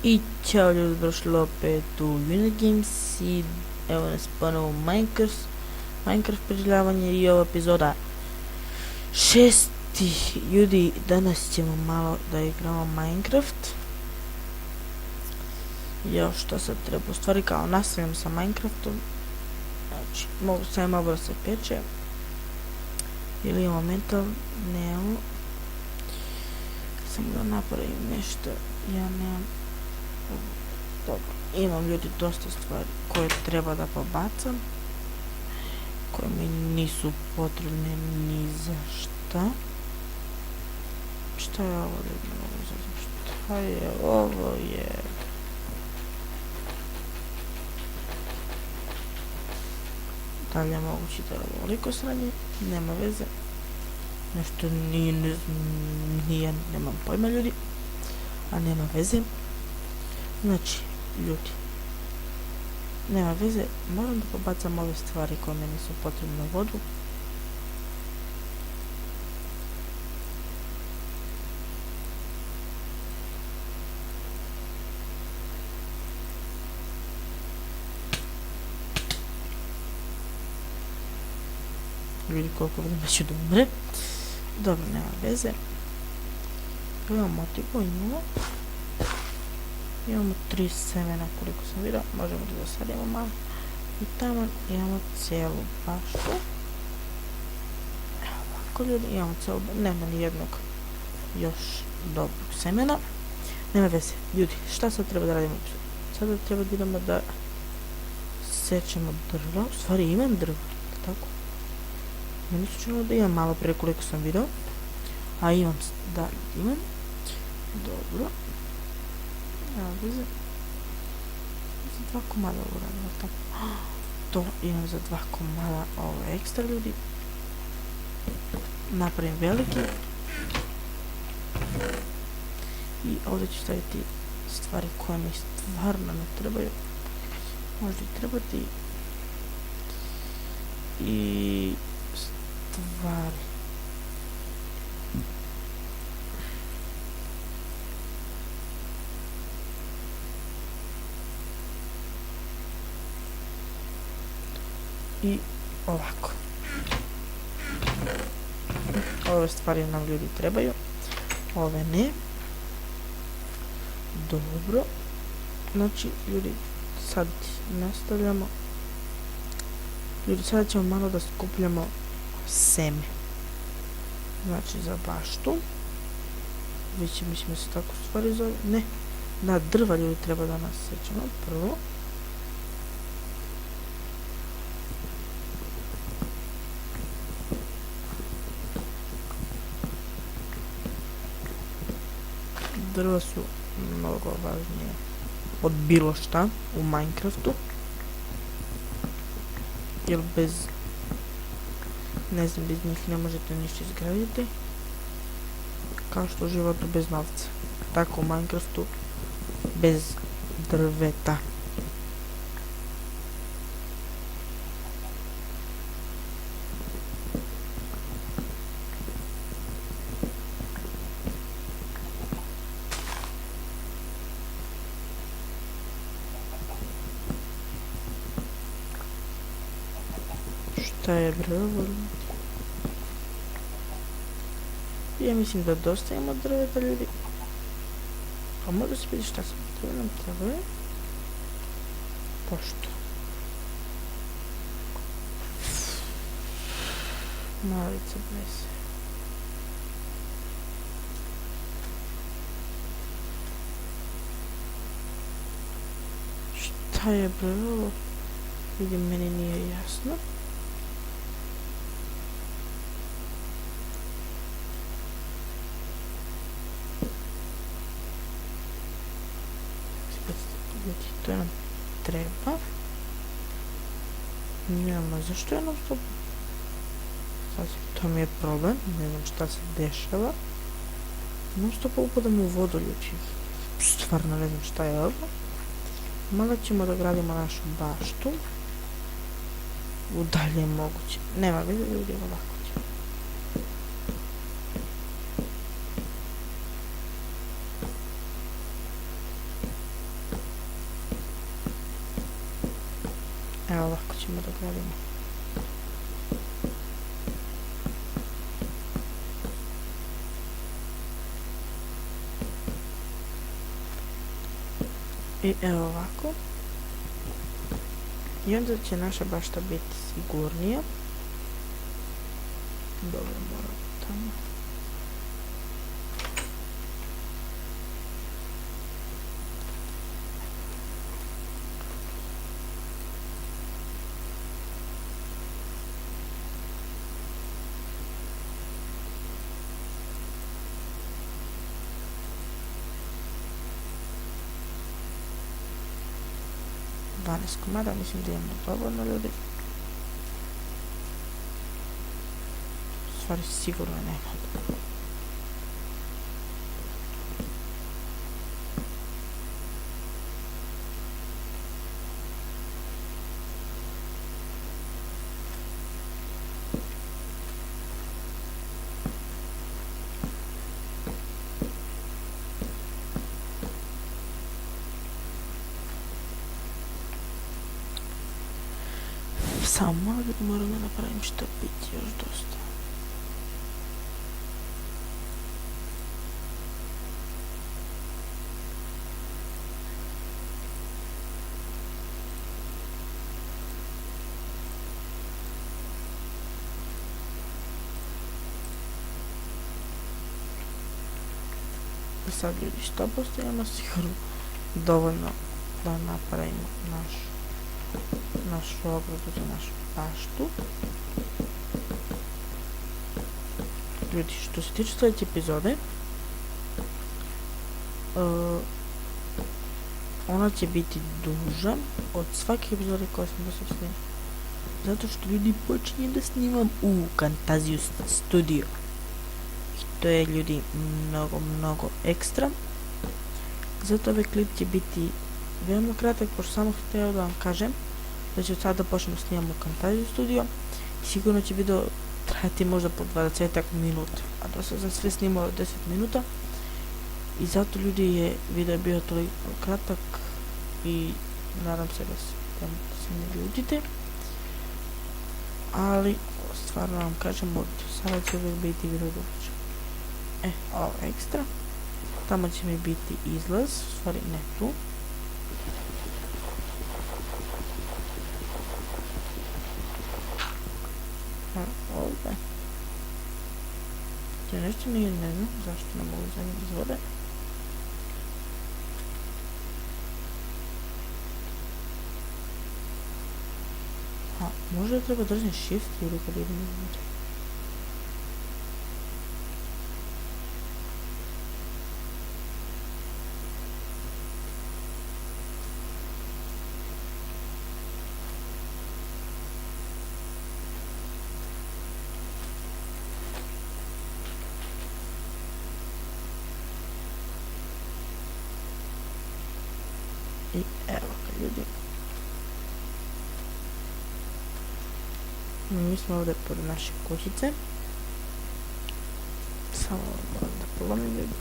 I ćao ljudi, došli opet u Unigames i evo nas ponovo u Minecraft preživljavanje i ova epizoda 6. Ljudi, danas ćemo malo da igramo Minecraft. Još što sad treba, u stvari kao nastavljam sa Minecraftom. Znači, mogu sam malo da se peče. Ili imamo metal, nemamo. Samo da napravim nešto, ja nemam. Dobro, imam ljudi dosta stvari koje treba da pobacam, koje mi nisu potrebne ni za šta. Šta je ovo ljudi, šta je ovo je... Da li je moguće da je ovoliko sranje, nema veze. Nešto nije, nemam pojma ljudi, a nema veze. Znači, ljudi, nema veze, moram da pobacam ove stvari koje meni su potrebne u vodu. Vidi koliko vremena ću da umre. Dobro, nema veze. Imamo motivu, imamo 3 semena koliko sam vidio, možemo da zasadimo malo. I tamo imamo cijelu baštu. Evo ovako ljudi, imamo cijelu baštu, nema ni jednog još dobrog semena. Nema veze, ljudi, šta sad treba da radimo? Sada treba da idemo da sečemo drva, u stvari imam drva, tako? Meni su činilo da imam malo prije koliko sam vidio, a imam, da, imam. Dobro. Evo veze. Za 2 komada uradimo tako. To imam za 2 komada ovo ekstra ljudi. Napravim veliki. I ovdje ću staviti stvari koje mi stvarno ne trebaju. Možda i trebati. I stvari. I ovako. Ove stvari nam ljudi trebaju. Ove ne. Dobro. Znači, ljudi, sad nastavljamo. Ljudi, sada ćemo malo da skupljamo seme. Znači, za baštu. Više mislim da se tako stvari zove. Ne. Na drva ljudi treba da nas sećamo. Prvo. Drva su mnogo važnije od bilo šta u Minecraftu, jer bez, ne znam, bez njih ne možete ništa izgraditi, kao što u životu bez novca, tako u Minecraftu bez drveta. Šta je bravo? Ja mislim da dosta imamo drveta ljudi. A možda se vidi šta sam treba nam treba. Pošto. Malica blese. Šta je bravo? Vidim, meni nije jasno. To nam treba. Nemamo zašto je nam stop. To mi je problem. Ne znam šta se dešava. Non stop upadam u vodu ljudi. Stvarno ne znam šta je ovo. Malo ćemo da gradimo našu baštu. Udalje moguće. Nema veze ljudi, ovako ćemo. Evo ovako ćemo da gradimo. I evo ovako. I onda će naša bašta biti sigurnija. Dobro, moram tamo. Komada, mislim da imamo dovoljno ljudi. U stvari sigurno nema. Samo malo da moram da napravim što biti još dosta. I sad ljudi, što postojimo sigurno dovoljno da napravimo našu obradu za našu baštu. Ljudi, što se tiče sljedeće epizode, ona će biti duža od svake epizode koje sam do sad snimao. Zato što ljudi počinjem da snimam u Camtasia Studio. I to je ljudi mnogo ekstra. Zato ovaj klip će biti veoma kratak, pošto samo htio da vam kažem da će od sada počnemo snimamo u Camtasia Studio i sigurno će video trajati možda po 20 minuta, a do sad sam sve snimao 10 minuta i zato ljudi je video bio toliko kratak i nadam se da se ne ljutite, ali stvarno vam kažem od sada će uvijek biti video dugačak. Ovo je ekstra, tamo će mi biti izlaz, u stvari ne tu. Ovdje. To je nešto nije, ne znam zašto ne mogu zadnje iz vode. Možda treba držati shift ili kad idem izvuče. I evo ga ljudi. Mi smo ovdje pod naše kućice. Samo moram da polomim ljudi.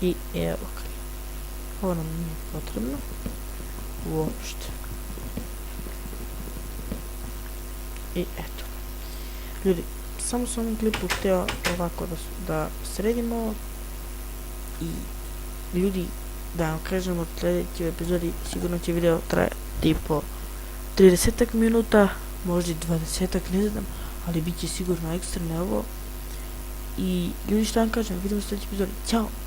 I evo ga. Ovo nam nije potrebno uopšte. I eto. Ljudi, samo sam ovom klipu htio ovako da sredimo ovo. I ljudi, da vam kažem od sljedećoj epizodi sigurno će video trajati po 30 minuta, možda 20, ne znam, ali bit će sigurno ekstremno ovo. I ljudi, što vam kažem, vidimo u sljedećoj epizodi. Ćao!